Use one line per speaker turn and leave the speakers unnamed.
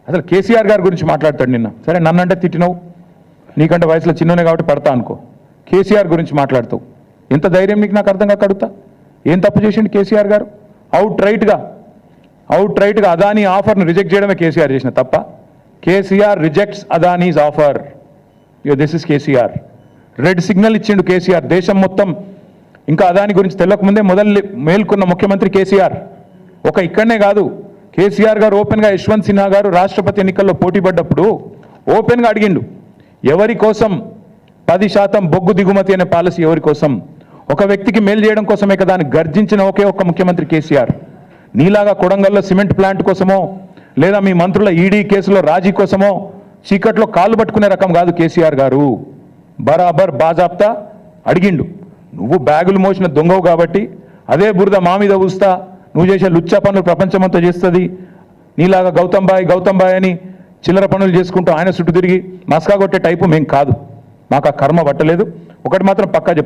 అసలు కేసీఆర్ గారి గురించి మాట్లాడతాడు నిన్న. సరే నన్నంటే తిట్టినవు, నీకంటే వయసులో చిన్ననే కాబట్టి పడతా అనుకో. కేసీఆర్ గురించి మాట్లాడుతావు. ఎంత ధైర్యం నీకు? నాకు అర్థం కాక అడుగుతా. ఏం తప్పు చేసిండు కేసీఆర్ గారు? అవుట్ రైట్గా అదానీ ఆఫర్ను రిజెక్ట్ చేయడమే కేసీఆర్ చేసిన తప్ప. KCR rejects Adanis offer. This is KCR. Red signal ఇచ్చిండు కేసీఆర్. దేశం మొత్తం ఇంకా అదాని గురించి తెలియకముందే మేల్కొన్న ముఖ్యమంత్రి కేసీఆర్. ఒక ఇక్కడనే కాదు, కేసీఆర్ గారు ఓపెన్గా యశ్వంత్ సిన్హా గారు రాష్ట్రపతి ఎన్నికల్లో పోటీ పడ్డప్పుడు ఓపెన్గా అడిగిండు, ఎవరి కోసం 10% బొగ్గు దిగుమతి అనే పాలసీ ఎవరి కోసం? ఒక వ్యక్తికి మేలు చేయడం కోసమే కదా అని గర్జించిన ఒకే ఒక్క ముఖ్యమంత్రి కేసీఆర్. నీలాగా కొడంగల్లో సిమెంట్ ప్లాంట్ కోసమో లేదా మీ మంత్రుల ఈడీ కేసులో రాజీ కోసమో చీకట్లో కాళ్ళు పట్టుకునే రకం కాదు కేసీఆర్ గారు. బరాబర్ బాజాప్తా అడిగిండు. నువ్వు బ్యాగులు మోసిన దొంగవు కాబట్టి అదే బురద మా మీద ఊస్తా, నువ్వు చేసే లుచ్చా పనులు ప్రపంచమంతా చేస్తుంది, నీలాగా గౌతమ్ బాయ్ అని చిల్లర పనులు చేసుకుంటూ ఆయన చుట్టూ తిరిగి మస్కా కొట్టే టైపు మేం కాదు. మాకు ఆ కర్మ పట్టలేదు. ఒకటి మాత్రం పక్కా చెప్తాను.